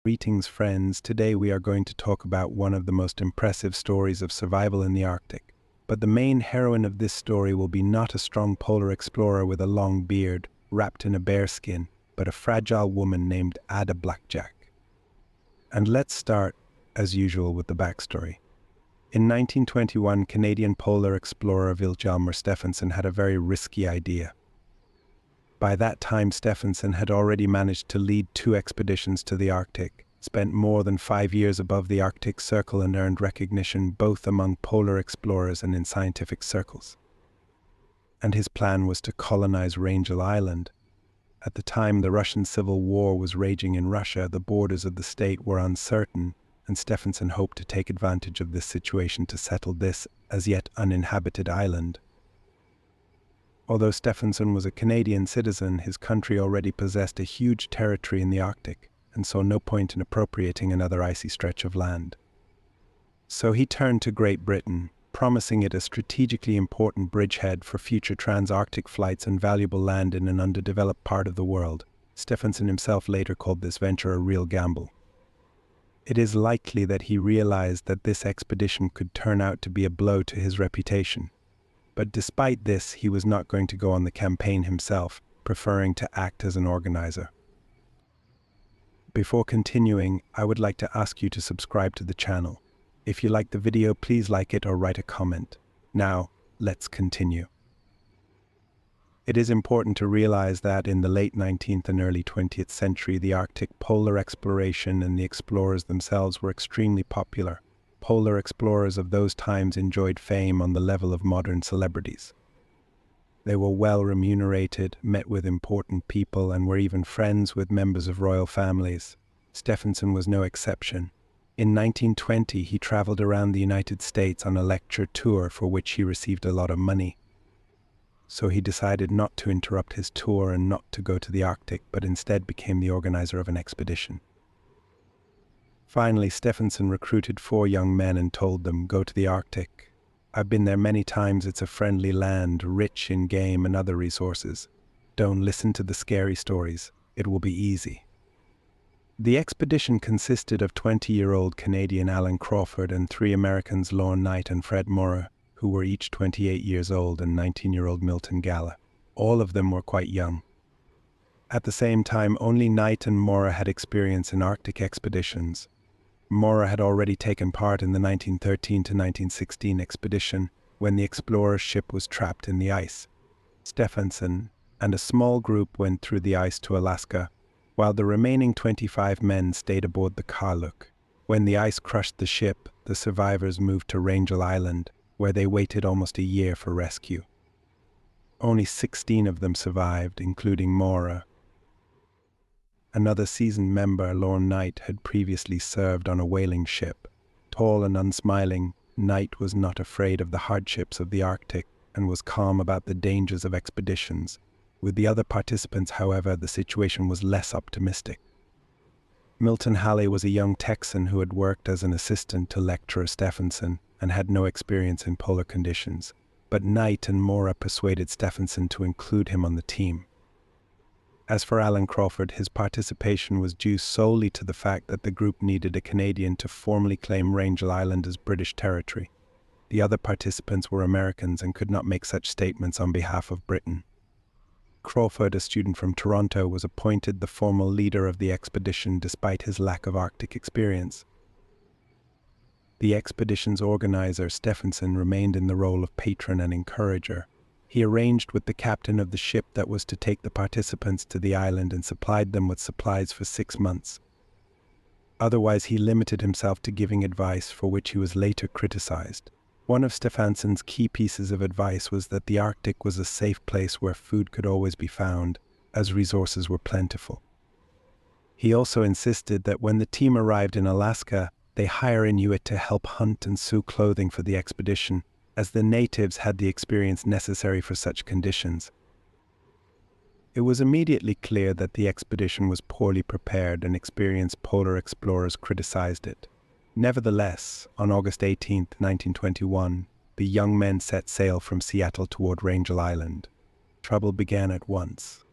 Greetings, friends. Today we are going to talk about one of the most impressive stories of survival in the Arctic. But the main heroine of this story will be not a strong polar explorer with a long beard, wrapped in a bearskin, but a fragile woman named Ada Blackjack. And let's start, as usual, with the backstory. In 1921, Canadian polar explorer Hjalmar Stephenson had a very risky idea. By that time, Stephenson had already managed to lead 2 expeditions to the Arctic, spent more than 5 years above the Arctic Circle, and earned recognition both among polar explorers and in scientific circles. And his plan was to colonize Wrangel Island. At the time the Russian Civil War was raging in Russia, the borders of the state were uncertain, and Stephenson hoped to take advantage of this situation to settle this as yet uninhabited island. Although Stephenson was a Canadian citizen, his country already possessed a huge territory in the Arctic, and saw no point in appropriating another icy stretch of land. So he turned to Great Britain, promising it a strategically important bridgehead for future trans-Arctic flights and valuable land in an underdeveloped part of the world. Stephenson himself later called this venture a real gamble. It is likely that he realized that this expedition could turn out to be a blow to his reputation. But despite this, he was not going to go on the campaign himself, preferring to act as an organizer. Before continuing, I would like to ask you to subscribe to the channel. If you like the video, please like it or write a comment. Now, let's continue. It is important to realize that in the late 19th and early 20th century, the Arctic polar exploration and the explorers themselves were extremely popular. Polar explorers of those times enjoyed fame on the level of modern celebrities. They were well remunerated, met with important people, and were even friends with members of royal families. Stephenson was no exception. In 1920, he traveled around the United States on a lecture tour for which he received a lot of money. So he decided not to interrupt his tour and not to go to the Arctic, but instead became the organizer of an expedition. Finally, Stephenson recruited 4 young men and told them, "Go to the Arctic. I've been there many times. It's a friendly land, rich in game and other resources. Don't listen to the scary stories. It will be easy." The expedition consisted of 20-year-old Canadian Alan Crawford and 3 Americans, Lorne Knight and Fred Maurer, who were each 28 years old, and 19-year-old Milton Galla. All of them were quite young. At the same time, only Knight and Maurer had experience in Arctic expeditions. Maurer had already taken part in the 1913 to 1916 expedition, when the explorer's ship was trapped in the ice. Stephenson and a small group went through the ice to Alaska, while the remaining 25 men stayed aboard the Karluk. When the ice crushed the ship, the survivors moved to Wrangel Island, where they waited almost a year for rescue. Only 16 of them survived, including Maurer. Another seasoned member, Lorne Knight, had previously served on a whaling ship. Tall and unsmiling, Knight was not afraid of the hardships of the Arctic and was calm about the dangers of expeditions. With the other participants, however, the situation was less optimistic. Milton Halley was a young Texan who had worked as an assistant to lecturer Stephenson and had no experience in polar conditions, but Knight and Maurer persuaded Stephenson to include him on the team. As for Alan Crawford, his participation was due solely to the fact that the group needed a Canadian to formally claim Wrangel Island as British territory. The other participants were Americans and could not make such statements on behalf of Britain. Crawford, a student from Toronto, was appointed the formal leader of the expedition despite his lack of Arctic experience. The expedition's organizer, Stephenson, remained in the role of patron and encourager. He arranged with the captain of the ship that was to take the participants to the island and supplied them with supplies for 6 months. Otherwise, he limited himself to giving advice, for which he was later criticized. One of Stephenson's key pieces of advice was that the Arctic was a safe place where food could always be found, as resources were plentiful. He also insisted that when the team arrived in Alaska, they hire Inuit to help hunt and sew clothing for the expedition, as the natives had the experience necessary for such conditions. It was immediately clear that the expedition was poorly prepared, and experienced polar explorers criticized it. Nevertheless, on August 18, 1921, the young men set sail from Seattle toward Wrangel Island. Trouble began at once.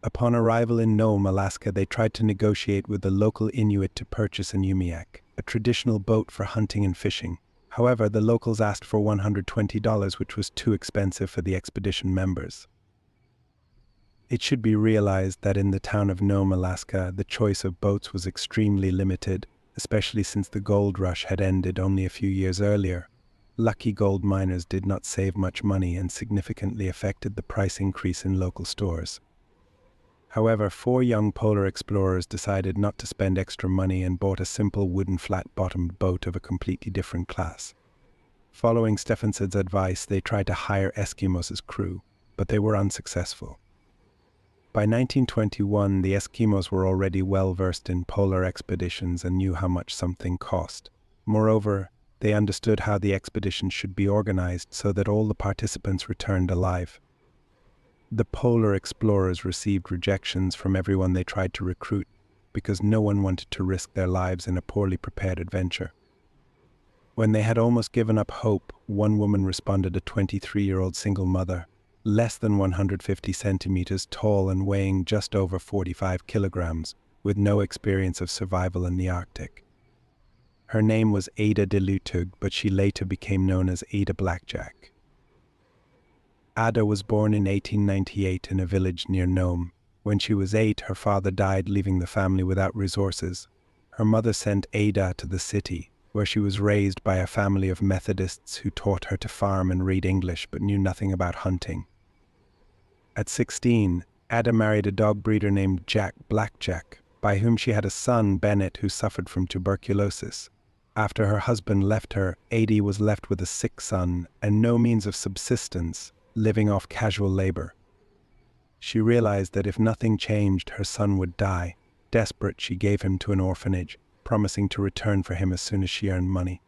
Upon arrival in Nome, Alaska, they tried to negotiate with the local Inuit to purchase an Umiak, a traditional boat for hunting and fishing. However, the locals asked for $120, which was too expensive for the expedition members. It should be realized that in the town of Nome, Alaska, the choice of boats was extremely limited, especially since the gold rush had ended only a few years earlier. Lucky gold miners did not save much money and significantly affected the price increase in local stores. However, 4 young polar explorers decided not to spend extra money and bought a simple wooden flat-bottomed boat of a completely different class. Following Stefansson's advice, they tried to hire Eskimos as crew, but they were unsuccessful. By 1921, the Eskimos were already well versed in polar expeditions and knew how much something cost. Moreover, they understood how the expedition should be organized so that all the participants returned alive. The polar explorers received rejections from everyone they tried to recruit because no one wanted to risk their lives in a poorly prepared adventure. When they had almost given up hope, one woman responded, a 23-year-old single mother, less than 150 centimeters tall and weighing just over 45 kilograms, with no experience of survival in the Arctic. Her name was Ada Blackjack, but she later became known as Ada Blackjack. Ada was born in 1898 in a village near Nome. When she was 8, her father died, leaving the family without resources. Her mother sent Ada to the city, where she was raised by a family of Methodists who taught her to farm and read English but knew nothing about hunting. At 16, Ada married a dog breeder named Jack Blackjack, by whom she had a son, Bennett, who suffered from tuberculosis. After her husband left her, Ada was left with a sick son and no means of subsistence, living off casual labor. She realized that if nothing changed, her son would die. Desperate, she gave him to an orphanage, promising to return for him as soon as she earned money.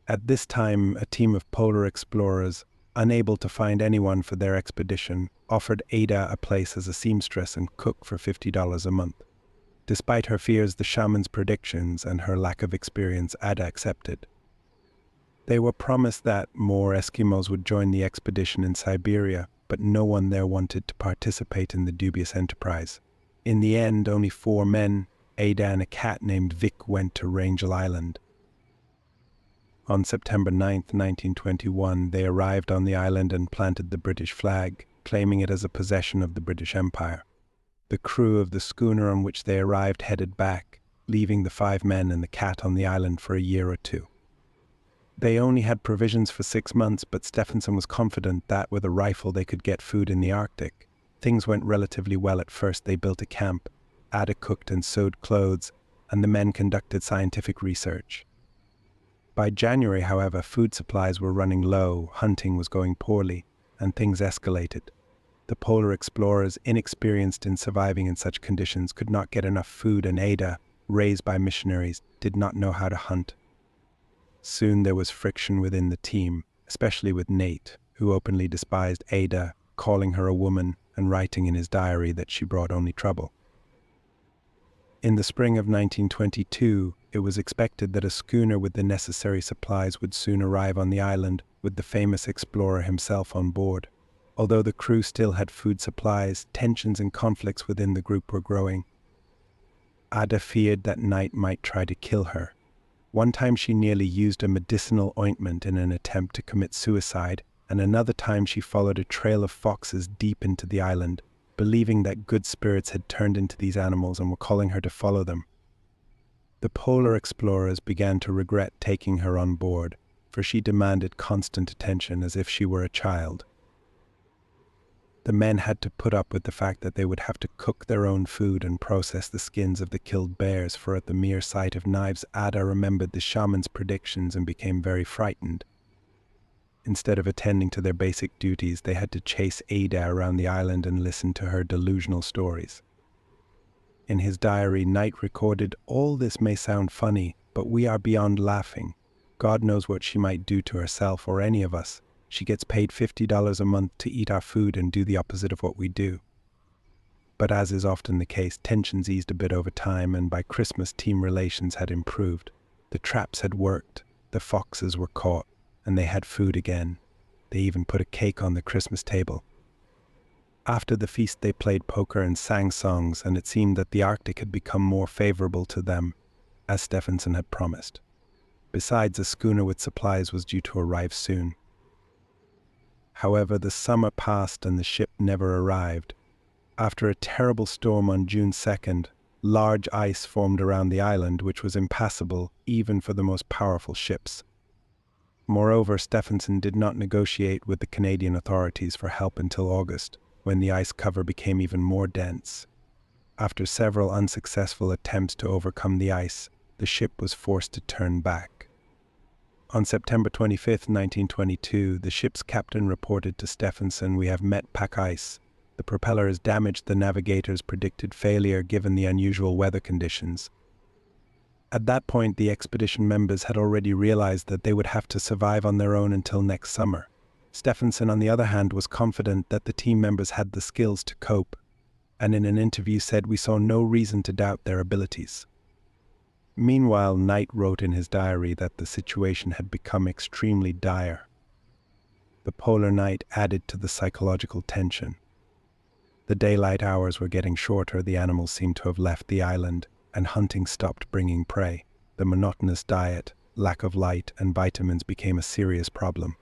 At this time, a team of polar explorers, unable to find anyone for their expedition, offered Ada a place as a seamstress and cook for $50 a month. Despite her fears, the shaman's predictions, and her lack of experience, Ada accepted. They were promised that more Eskimos would join the expedition in Siberia, but no one there wanted to participate in the dubious enterprise. In the end, only 4 men, Ada and a cat named Vic, went to Wrangel Island. On September 9, 1921, they arrived on the island and planted the British flag, claiming it as a possession of the British Empire. The crew of the schooner on which they arrived headed back, leaving the 5 men and the cat on the island for a year or 2. They only had provisions for 6 months, but Stefansson was confident that with a rifle they could get food in the Arctic. Things went relatively well at first. They built a camp, Ada cooked and sewed clothes, and the men conducted scientific research. By January, however, food supplies were running low, hunting was going poorly, and things escalated. The polar explorers, inexperienced in surviving in such conditions, could not get enough food, and Ada, raised by missionaries, did not know how to hunt. Soon there was friction within the team, especially with Nate, who openly despised Ada, calling her a woman and writing in his diary that she brought only trouble. In the spring of 1922, it was expected that a schooner with the necessary supplies would soon arrive on the island, with the famous explorer himself on board. Although the crew still had food supplies, tensions and conflicts within the group were growing. Ada feared that Knight might try to kill her. One time she nearly used a medicinal ointment in an attempt to commit suicide, and another time she followed a trail of foxes deep into the island, believing that good spirits had turned into these animals and were calling her to follow them. The polar explorers began to regret taking her on board, for she demanded constant attention as if she were a child. The men had to put up with the fact that they would have to cook their own food and process the skins of the killed bears, for at the mere sight of knives, Ada remembered the shaman's predictions and became very frightened. Instead of attending to their basic duties, they had to chase Ada around the island and listen to her delusional stories. In his diary, Knight recorded, "All this may sound funny, but we are beyond laughing. God knows what she might do to herself or any of us. She gets paid $50 a month to eat our food and do the opposite of what we do." But as is often the case, tensions eased a bit over time, and by Christmas team relations had improved. The traps had worked, the foxes were caught, and they had food again. They even put a cake on the Christmas table. After the feast they played poker and sang songs, and it seemed that the Arctic had become more favorable to them, as Stephenson had promised. Besides, a schooner with supplies was due to arrive soon. However, the summer passed and the ship never arrived. After a terrible storm on June 2nd, large ice formed around the island, which was impassable even for the most powerful ships. Moreover, Stephenson did not negotiate with the Canadian authorities for help until August, when the ice cover became even more dense. After several unsuccessful attempts to overcome the ice, the ship was forced to turn back. On September 25, 1922, the ship's captain reported to Stephenson, "We have met pack ice. The propeller has damaged the navigator's predicted failure given the unusual weather conditions." At that point, the expedition members had already realized that they would have to survive on their own until next summer. Stephenson, on the other hand, was confident that the team members had the skills to cope, and in an interview said, "We saw no reason to doubt their abilities." Meanwhile, Knight wrote in his diary that the situation had become extremely dire. The polar night added to the psychological tension. The daylight hours were getting shorter, the animals seemed to have left the island, and hunting stopped bringing prey. The monotonous diet, lack of light, and vitamins became a serious problem.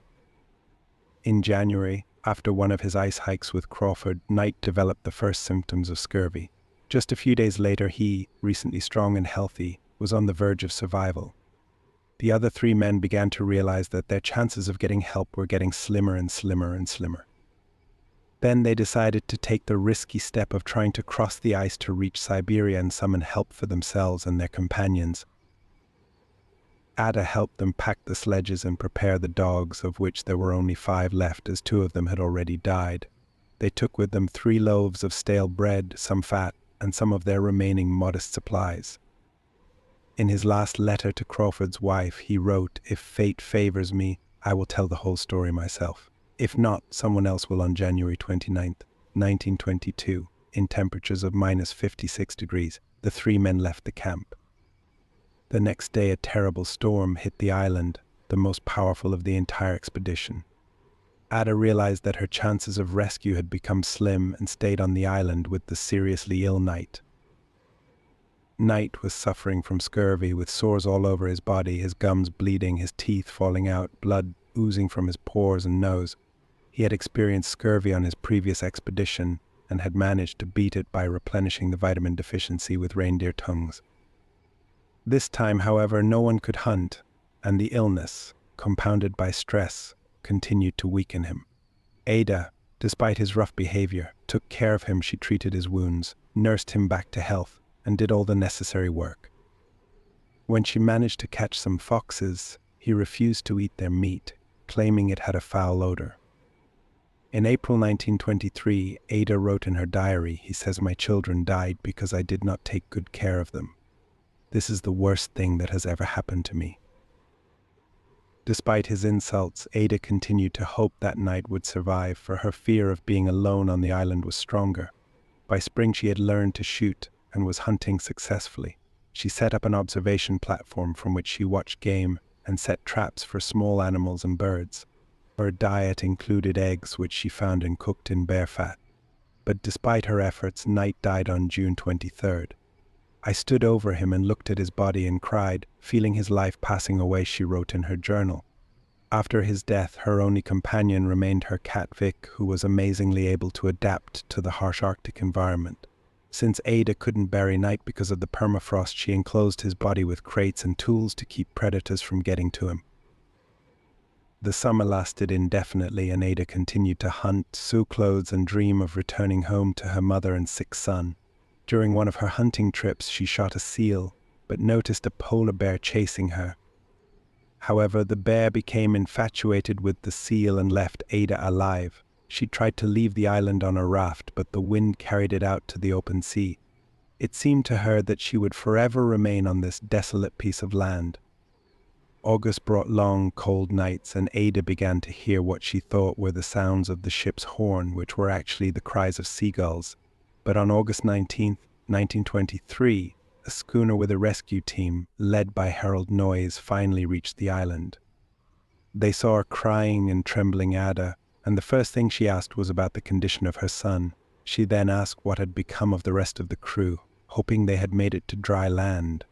In January, after one of his ice hikes with Crawford, Knight developed the first symptoms of scurvy. Just a few days later, he, recently strong and healthy, was on the verge of survival. The other three men began to realize that their chances of getting help were getting slimmer and slimmer and slimmer. Then they decided to take the risky step of trying to cross the ice to reach Siberia and summon help for themselves and their companions. Ada helped them pack the sledges and prepare the dogs, of which there were only 5 left, as 2 of them had already died. They took with them 3 loaves of stale bread, some fat, and some of their remaining modest supplies. In his last letter to Crawford's wife, he wrote, "If fate favors me, I will tell the whole story myself. If not, someone else will." On January 29th, 1922, in temperatures of minus 56 degrees, the 3 men left the camp. The next day, a terrible storm hit the island, the most powerful of the entire expedition. Ada realized that her chances of rescue had become slim and stayed on the island with the seriously ill Knight. Knight was suffering from scurvy, with sores all over his body, his gums bleeding, his teeth falling out, blood oozing from his pores and nose. He had experienced scurvy on his previous expedition and had managed to beat it by replenishing the vitamin deficiency with reindeer tongues. This time, however, no one could hunt, and the illness, compounded by stress, continued to weaken him. Ada, despite his rough behavior, took care of him. She treated his wounds, nursed him back to health, and did all the necessary work. When she managed to catch some foxes, he refused to eat their meat, claiming it had a foul odor. In April 1923, Ada wrote in her diary, he says, "My children died because I did not take good care of them. This is the worst thing that has ever happened to me." Despite his insults, Ada continued to hope that Knight would survive, for her fear of being alone on the island was stronger. By spring, she had learned to shoot and was hunting successfully. She set up an observation platform from which she watched game and set traps for small animals and birds. Her diet included eggs, which she found and cooked in bear fat. But despite her efforts, Knight died on June 23rd. "I stood over him and looked at his body and cried, feeling his life passing away," she wrote in her journal. After his death, her only companion remained her cat Vic, who was amazingly able to adapt to the harsh Arctic environment. Since Ada couldn't bury Knight because of the permafrost, she enclosed his body with crates and tools to keep predators from getting to him. The summer lasted indefinitely, and Ada continued to hunt, sew clothes, and dream of returning home to her mother and sick son. During one of her hunting trips, she shot a seal, but noticed a polar bear chasing her. However, the bear became infatuated with the seal and left Ada alive. She tried to leave the island on a raft, but the wind carried it out to the open sea. It seemed to her that she would forever remain on this desolate piece of land. August brought long, cold nights, and Ada began to hear what she thought were the sounds of the ship's horn, which were actually the cries of seagulls. But on August 19th, 1923, a schooner with a rescue team, led by Harold Noyes, finally reached the island. They saw a crying and trembling Ada, and the first thing she asked was about the condition of her son. She then asked what had become of the rest of the crew, hoping they had made it to dry land.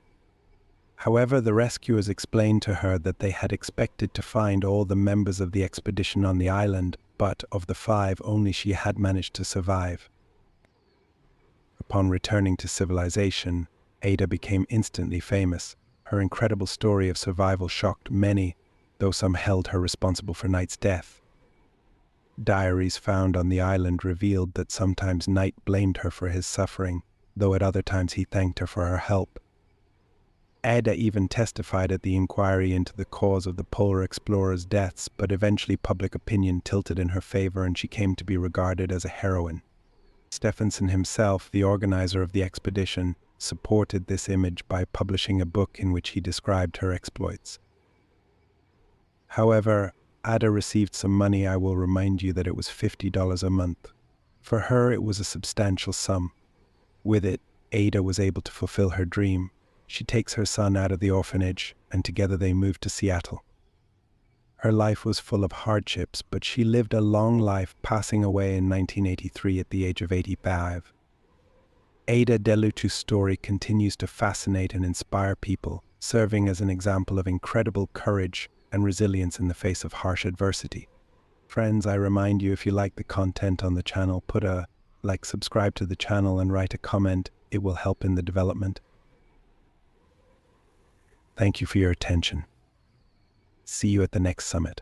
However, the rescuers explained to her that they had expected to find all the members of the expedition on the island, but of the 5, only she had managed to survive. Upon returning to civilization, Ada became instantly famous. Her incredible story of survival shocked many, though some held her responsible for Knight's death. Diaries found on the island revealed that sometimes Knight blamed her for his suffering, though at other times he thanked her for her help. Ada even testified at the inquiry into the cause of the polar explorers' deaths, but eventually public opinion tilted in her favor and she came to be regarded as a heroine. Stephenson himself, the organizer of the expedition, supported this image by publishing a book in which he described her exploits. However, Ada received some money. I will remind you that it was $50 a month. For her, it was a substantial sum. With it, Ada was able to fulfill her dream. She takes her son out of the orphanage, and together they move to Seattle. Her life was full of hardships, but she lived a long life, passing away in 1983 at the age of 85. Ada Delutu's story continues to fascinate and inspire people, serving as an example of incredible courage and resilience in the face of harsh adversity. Friends, I remind you, if you like the content on the channel, put a like, subscribe to the channel, and write a comment. It will help in the development. Thank you for your attention. See you at the next summit.